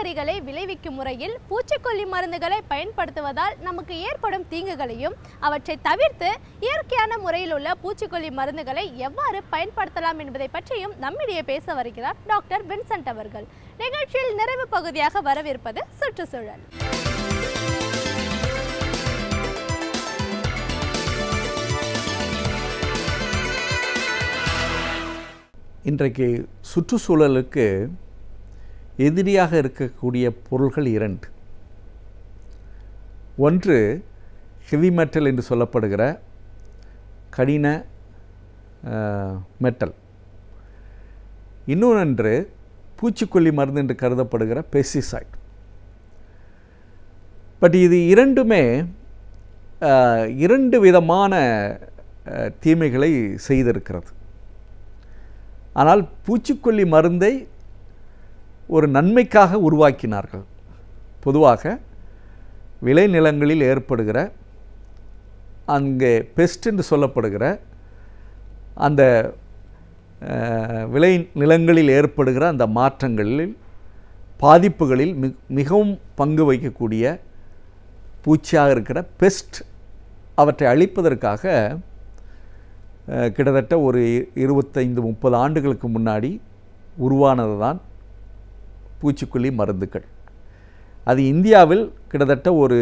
காய்கறிகளை விளைவிக்கும் முறையில் பூச்சிக்கொல்லி மருந்துகளை பயன்படுத்துவதால் நமக்கு ஏற்படும் தீங்குகளையும் அவற்றை தவிர்த்து இயற்கையான முறையில் உள்ள பூச்சிக்கொல்லி மருந்துகளை எவ்வாறு பயன்படுத்தலாம் என்பதை பற்றியும் நம்மிடையே பேச வருகிறார் டாக்டர் வின்சென்ட் அவர்கள். நிகழ்ச்சியில் நிறைவு பகுதியாக வரவிருப்பது சுற்றுச்சூழல். இன்றைக்கு சுற்றுச்சூழலுக்கு எதிரியாக இருக்கக்கூடிய பொருள்கள் இரண்டு. ஒன்று ஹெவி மெட்டல் என்று சொல்லப்படுகிற கடின மெட்டல், இன்னொன்று பூச்சிக்கொல்லி மருந்து என்று கருதப்படுகிற பெஸ்டிசைட். பட் இது இரண்டுமே இரண்டு விதமான தீமைகளை செய்திருக்கிறது. ஆனால் பூச்சிக்கொல்லி மருந்தை ஒரு நன்மைக்காக உருவாக்கினார்கள். பொதுவாக விளைநிலங்களில் ஏற்படுகிற அங்கே பெஸ்ட் என்று சொல்லப்படுகிற அந்த விளை நிலங்களில் ஏற்படுகிற அந்த மாற்றங்களில் பாதிப்புகளில் மிகவும் பங்கு வகிக்கக்கூடிய பூச்சியாக இருக்கிற பெஸ்ட் அவற்றை அழிப்பதற்காக கிட்டத்தட்ட ஒரு 25-30 ஆண்டுகளுக்கு முன்னாடி உருவானது தான் பூச்சிக்கொல்லி மருந்துகள். அது இந்தியாவில் கிட்டத்தட்ட ஒரு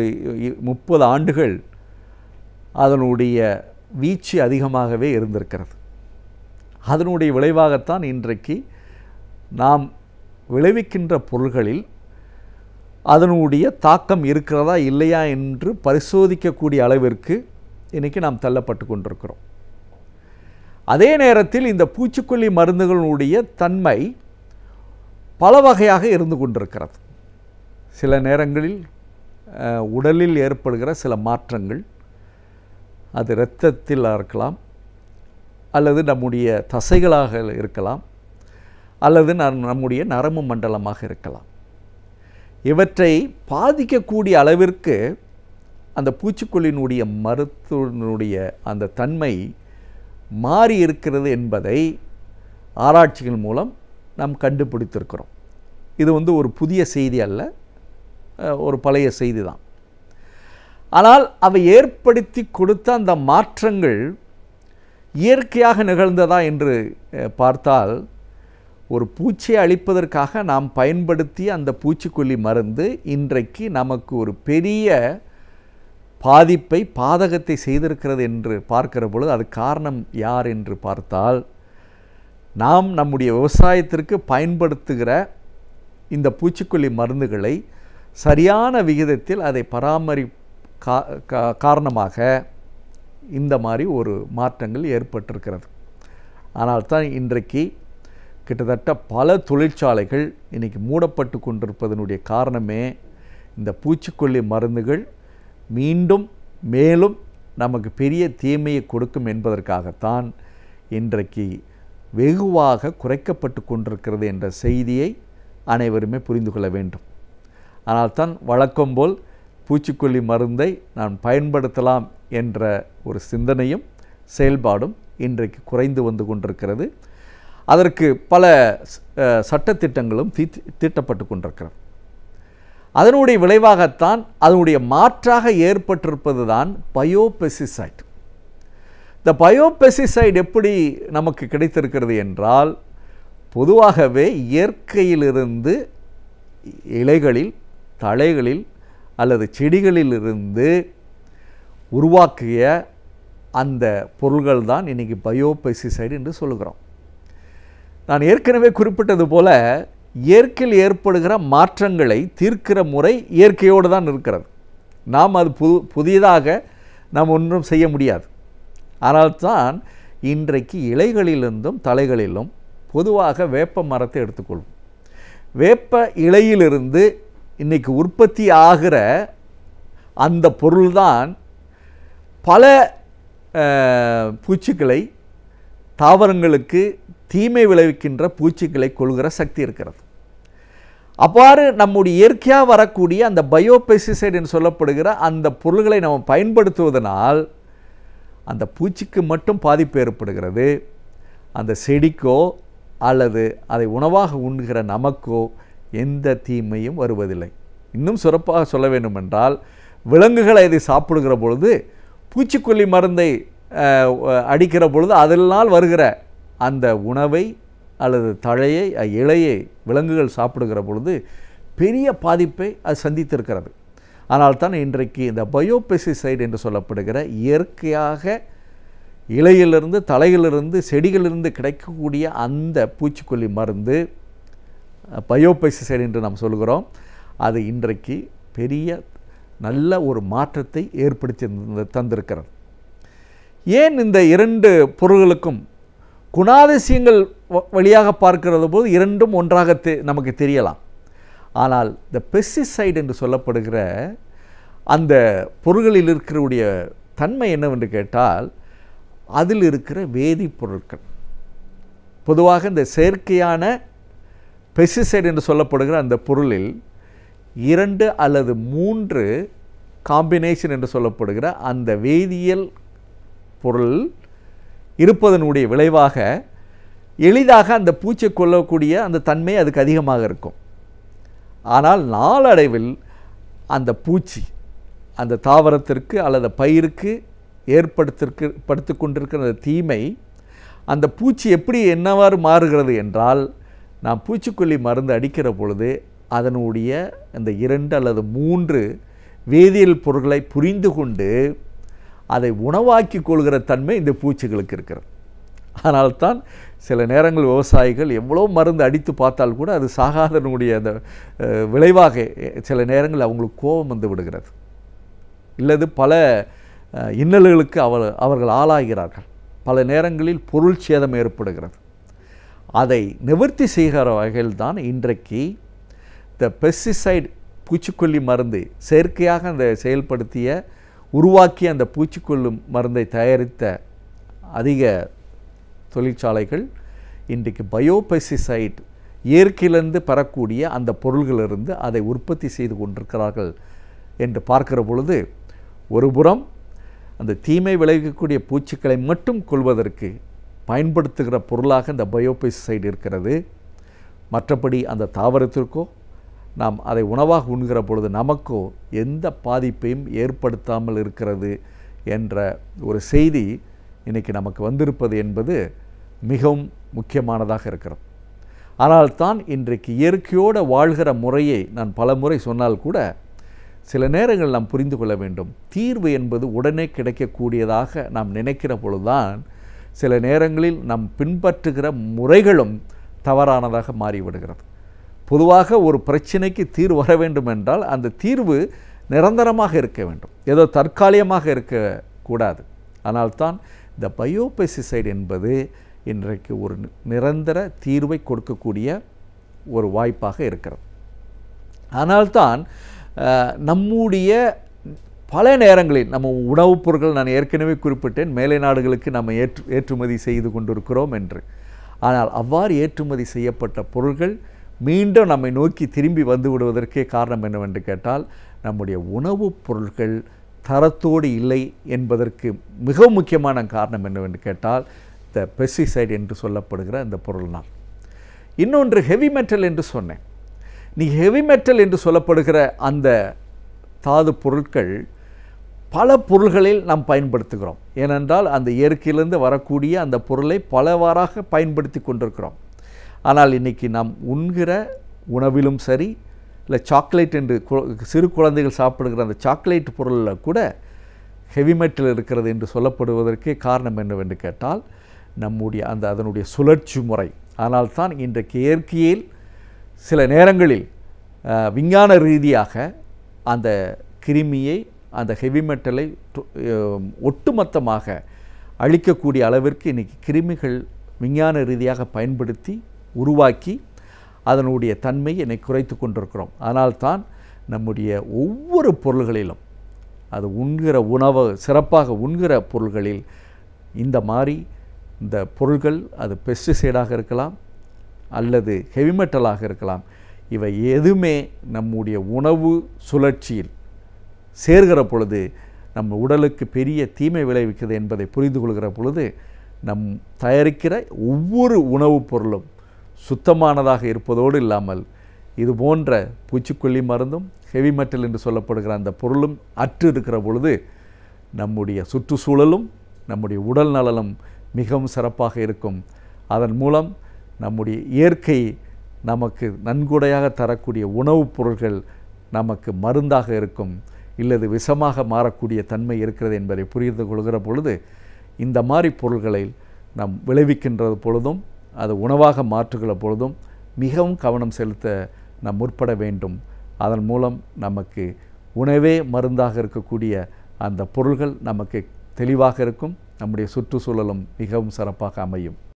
30 ஆண்டுகள் அதனுடைய வீச்சு அதிகமாகவே இருந்திருக்கிறது. அதனுடைய விளைவாகத்தான் இன்றைக்கு நாம் விளைவிக்கின்ற பொருள்களில் அதனுடைய தாக்கம் இருக்கிறதா இல்லையா என்று பரிசோதிக்கக்கூடிய அளவிற்கு இன்றைக்கி நாம் தள்ளப்பட்டு கொண்டிருக்கிறோம். அதே நேரத்தில் இந்த பூச்சிக்கொல்லி மருந்துகளுடைய தன்மை பல வகையாக இருந்து கொண்டிருக்கிறது. சில நேரங்களில் உடலில் ஏற்படுகிற சில மாற்றங்கள், அது இரத்தத்தில் இருக்கலாம், அல்லது நம்முடைய தசைகளாக இருக்கலாம், அல்லது நம்முடைய நரம்பு மண்டலமாக இருக்கலாம். இவற்றை பாதிக்கக்கூடிய அளவிற்கு அந்த பூச்சிக்கொல்லியினுடைய மருத்துவனுடைய அந்த தன்மை மாறி இருக்கிறது என்பதை ஆராய்ச்சிகள் மூலம் நாம் கண்டுபிடித்திருக்கிறோம். இது ஒரு புதிய செய்தி அல்ல, ஒரு பழைய செய்தி தான். ஆனால் அவை ஏற்படுத்தி கொடுத்த அந்த மாற்றங்கள் இயற்கையாக நிகழ்ந்ததா என்று பார்த்தால், ஒரு பூச்சியை அழிப்பதற்காக நாம் பயன்படுத்திய அந்த பூச்சிக்கொல்லி மருந்து இன்றைக்கு நமக்கு ஒரு பெரிய பாதிப்பை, பாதகத்தை செய்திருக்கிறது என்று பார்க்கிற பொழுது அது காரணம் யார் என்று பார்த்தால், நாம் நம்முடைய விவசாயத்திற்கு பயன்படுத்துகிற இந்த பூச்சிக்கொல்லி மருந்துகளை சரியான விகிதத்தில் அதை காரணமாக இந்த மாதிரி ஒரு மாற்றங்கள் ஏற்பட்டிருக்கிறது. ஆனால் தான் இன்றைக்கு கிட்டத்தட்ட பல தொழிற்சாலைகள் இன்றைக்கி மூடப்பட்டு கொண்டிருப்பதனுடைய காரணமே இந்த பூச்சிக்கொல்லி மருந்துகள் மீண்டும் மேலும் நமக்கு பெரிய தீமையை கொடுக்கும் என்பதற்காகத்தான் இன்றைக்கு வெகுவாக குறைக்கப்பட்டு கொண்டிருக்கிறது என்ற செய்தியை அனைவருமே புரிந்து கொள்ள வேண்டும். ஆனால் தான் வழக்கம் போல் பூச்சிக்கொல்லி மருந்தை நான் பயன்படுத்தலாம் என்ற ஒரு சிந்தனையும் செயல்பாடும் இன்றைக்கு குறைந்து வந்து கொண்டிருக்கிறது. அதற்கு பல சட்டத்திட்டங்களும் தீட்டப்பட்டு கொண்டிருக்கிறது. அதனுடைய விளைவாகத்தான் அதனுடைய மாற்றாக ஏற்பட்டிருப்பது தான் பயோபெஸ்டிசைட். இந்த பயோபெஸ்டிசைட் எப்படி நமக்கு கிடைத்திருக்கிறது என்றால், பொதுவாகவே இயற்கையிலிருந்து இலைகளில், தழைகளில் அல்லது செடிகளிலிருந்து உருவாக்கிய அந்த பொருள்கள் தான் இன்றைக்கி பயோபெஸ்டிசைடு என்று சொல்லுகிறோம். நான் ஏற்கனவே குறிப்பிட்டது போல இயற்கையில் ஏற்படுகிற மாற்றங்களை தீர்க்கிற முறை இயற்கையோடு தான் இருக்கிறது. நாம் அது புதியதாக நாம் ஒன்றும் செய்ய முடியாது. ஆனால் தான் இன்றைக்கு இலைகளிலிருந்தும் தழைகளிலும் பொதுவாக வேப்ப மரத்தை எடுத்துக்கொள்வோம். வேப்ப இலையிலிருந்து இன்றைக்கி உற்பத்தி ஆகிற அந்த பொருள்தான் பல பூச்சிகளை, தாவரங்களுக்கு தீமை விளைவிக்கின்ற பூச்சிகளை கொள்கிற சக்தி இருக்கிறது. அவ்வாறு நம்முடைய இயற்கையாக வரக்கூடிய அந்த பயோபெஸ்டிசைடு என்று சொல்லப்படுகிற அந்த பொருள்களை நாம் பயன்படுத்துவதனால் அந்த பூச்சிக்கு மட்டும் பாதிப்பு ஏற்படுகிறது. அந்த செடிக்கோ அல்லது அதை உணவாக உண்ணுகிற நமக்கோ எந்த தீமையும் வருவதில்லை. இன்னும் சிறப்பாக சொல்ல வேண்டுமென்றால், விலங்குகளை இதை சாப்பிடுகிற பொழுது பூச்சிக்கொல்லி மருந்தை அடிக்கிற பொழுது அதனால் வருகிற அந்த உணவை அல்லது தழையை இலையை விலங்குகள் சாப்பிடுகிற பொழுது பெரிய பாதிப்பை அது சந்தித்திருக்கிறது. ஆனால் தான் இன்றைக்கு இந்த பயோபெஸ்டிசைடு என்று சொல்லப்படுகிற இயற்கையாக இலையிலிருந்து தலையிலிருந்து செடிகளிலிருந்து கிடைக்கக்கூடிய அந்த பூச்சிக்கொல்லி மருந்து பயோபெஸ்டிசைடு என்று நாம் சொல்கிறோம். அது இன்றைக்கு பெரிய நல்ல ஒரு மாற்றத்தை ஏற்படுத்தி தந்திருக்கிறது. ஏன் இந்த இரண்டு பொருள்களுக்கும் குணாதிசயங்கள் வழியாக பார்க்கிறது போது இரண்டும் ஒன்றாக நமக்கு தெரியலாம். ஆனால் இந்த பெஸ்டிசைடு என்று சொல்லப்படுகிற அந்த பொருள்களில் இருக்கிறவுடைய தன்மை என்னவென்று கேட்டால், அதில் இருக்கிற வேதிப்பொருட்கள் பொதுவாக இந்த செயற்கையான பெஸ்டிசைடு என்று சொல்லப்படுகிற அந்த பொருளில் 2 அல்லது 3 காம்பினேஷன் என்று சொல்லப்படுகிற அந்த வேதியியல் பொருள் இருப்பதனுடைய விளைவாக எளிதாக அந்த பூச்சியை கொல்லக்கூடிய அந்த தன்மை அதுக்கு அதிகமாக இருக்கும். ஆனால் நாளடைவில் அந்த பூச்சி அந்த தாவரத்திற்கு அல்லது பயிருக்கு ஏற்படுத்தி கொண்டிருக்கிற அந்த தீமை, அந்த பூச்சி எப்படி என்னவாறு மாறுகிறது என்றால், நாம் பூச்சிக்கொல்லி மருந்து அடிக்கிற பொழுது அதனுடைய அந்த 2 அல்லது 3 வேதியியல் பொருட்களை புரிந்து கொண்டு அதை உணவாக்கி கொள்கிற தன்மை இந்த பூச்சிகளுக்கு இருக்கிறது. அதனால்தான் சில நேரங்கள் விவசாயிகள் எவ்வளோ மருந்து அடித்து பார்த்தால் கூட அது சாகாதனுடைய அந்த விளைவாக சில நேரங்கள் அவங்களுக்கு கோபம் வந்து விடுகிறது, இல்லது பல இன்னல்களுக்கு அவர்கள் ஆளாகிறார்கள். பல நேரங்களில் பொருள் சேதம் ஏற்படுகிறது. அதை நிவர்த்தி செய்கிற வகையில் தான் இன்றைக்கு இந்த பெஸ்டிசைடு பூச்சிக்கொல்லி மருந்து செயற்கையாக அந்த செயல்படுத்திய உருவாக்கிய அந்த பூச்சிக்கொல்லும் மருந்தை தயாரித்த அதிக தொழிற்சாலைகள் இன்றைக்கு பயோபெஸ்டிசைடு இயற்கையிலிருந்து பெறக்கூடிய அந்த பொருள்களிலிருந்து அதை உற்பத்தி செய்து கொண்டிருக்கிறார்கள் என்று பார்க்கிற பொழுது, ஒருபுறம் அந்த தீமை விளைவிக்கக்கூடிய பூச்சிகளை மட்டும் கொள்வதற்கு பயன்படுத்துகிற பொருளாக இந்த பயோபெஸ்டிசைடு இருக்கிறது. மற்றபடி அந்த தாவரத்திற்கோ நாம் அதை உணவாக உண்கிற பொழுது நமக்கோ எந்த பாதிப்பையும் ஏற்படுத்தாமல் இருக்கிறது என்ற ஒரு செய்தி இன்றைக்கி நமக்கு வந்திருப்பது என்பது மிகவும் முக்கியமானதாக இருக்கிறது. ஆனால் தான் இன்றைக்கு இயற்கையோடு வாழ்கிற முறையை நான் பல முறை சொன்னால் கூட சில நேரங்கள் நாம் புரிந்து கொள்ள வேண்டும். தீர்வு என்பது உடனே கிடைக்கக்கூடியதாக நாம் நினைக்கிற பொழுதுதான் சில நேரங்களில் நாம் பின்பற்றுகிற முறைகளும் தவறானதாக மாறிவிடுகிறது. பொதுவாக ஒரு பிரச்சனைக்கு தீர்வு வர வேண்டும் என்றால் அந்த தீர்வு நிரந்தரமாக இருக்க வேண்டும், ஏதோ தற்காலிகமாக இருக்கக்கூடாது. ஆனால்தான் இந்த பயோபெஸ்டிசைடு என்பது இன்றைக்கு ஒரு நிரந்தர தீர்வை கொடுக்கக்கூடிய ஒரு வாய்ப்பாக இருக்கிறது. ஆனால்தான் நம்முடைய பல நேரங்களில் நம்ம உணவுப் பொருட்கள், நான் ஏற்கனவே குறிப்பிட்டேன், மேலை நாடுகளுக்கு நம்ம ஏற்றுமதி செய்து கொண்டிருக்கிறோம் என்று. ஆனால் அவ்வாறு ஏற்றுமதி செய்யப்பட்ட பொருட்கள் மீண்டும் நம்மை நோக்கி திரும்பி வந்து விடுவதற்கே காரணம் என்னவென்று கேட்டால், நம்முடைய உணவுப் பொருட்கள் தரத்தோடு இல்லை என்பதற்கு மிக முக்கியமான காரணம் என்னவென்று கேட்டால் இந்த பெஸ்டிசைடு என்று சொல்லப்படுகிற இந்த பொருள்னால். இன்னொன்று ஹெவி மெட்டல் என்று சொன்னேன். ஹெவி மெட்டல் என்று சொல்லப்படுகிற அந்த தாது பொருட்கள் பல பொருள்களில் நாம் பயன்படுத்துகிறோம். ஏனென்றால் அந்த இயற்கையிலிருந்து வரக்கூடிய அந்த பொருளை பலவாறாக பயன்படுத்தி கொண்டிருக்கிறோம். ஆனால் இன்றைக்கி நாம் உண்கிற உணவிலும் சரி, இல்லை சாக்லேட் என்று சிறு குழந்தைகள் சாப்பிடுகிற அந்த சாக்லேட் பொருளில் கூட ஹெவி மெட்டல் இருக்கிறது என்று சொல்லப்படுவதற்கே காரணம் என்னவென்று கேட்டால் நம்முடைய அதனுடைய சுழற்சி முறை. ஆனால் தான் இன்றைக்கு இயற்கையில் சில நேரங்களில் விஞ்ஞான ரீதியாக அந்த கிருமியை, அந்த ஹெவி மெட்டலை ஒட்டுமொத்தமாக அழிக்கக்கூடிய அளவிற்கு இன்றைக்கி கிருமிகள் விஞ்ஞான ரீதியாக பயன்படுத்தி உருவாக்கி அதனுடைய தன்மையை என்னை குறைத்து கொண்டிருக்கிறோம். அதனால்தான் நம்முடைய ஒவ்வொரு பொருள்களிலும், அது உண்கிற உணவு, சிறப்பாக உண்கிற பொருள்களில் இந்த பொருள்கள், அது பெஸ்டிசைடாக இருக்கலாம் அல்லது ஹெவி மெட்டலாக இருக்கலாம், இவை எதுவுமே நம்முடைய உணவு சுழற்சியில் சேர்கிற பொழுது நம் உடலுக்கு பெரிய தீமை விளைவிக்கிறது என்பதை புரிந்து கொள்கிற பொழுது நம் தயாரிக்கிற ஒவ்வொரு உணவுப் பொருளும் சுத்தமானதாக இருப்பதோடு இல்லாமல் இது போன்ற பூச்சிக்கொல்லி மருந்தும் ஹெவி மெட்டல் என்று சொல்லப்படுகிற அந்த பொருளும் அற்று இருக்கிற பொழுது நம்முடைய சுற்றுச்சூழலும் நம்முடைய உடல் நலனும் மிகவும் சிறப்பாக இருக்கும். அதன் மூலம் நம்முடைய இயற்கை நமக்கு நன்கொடையாக தரக்கூடிய உணவுப் பொருட்கள் நமக்கு மருந்தாக இருக்கும், இல்லது விஷமாக மாறக்கூடிய தன்மை இருக்கிறது என்பதை புரிந்து கொள்கிற பொழுது இந்த மாதிரி பொருள்களை நாம் விளைவிக்கின்ற பொழுதும் அது உணவாக மாற்றுகிற பொழுதும் மிகவும் கவனம் செலுத்த நாம் முற்பட வேண்டும். அதன் மூலம் நமக்கு உணவே மருந்தாக இருக்கக்கூடிய அந்த பொருள்கள் நமக்கு தெளிவாக இருக்கும், நம்முடைய சுற்றுச்சூழலும் மிகவும் சிறப்பாக அமையும்.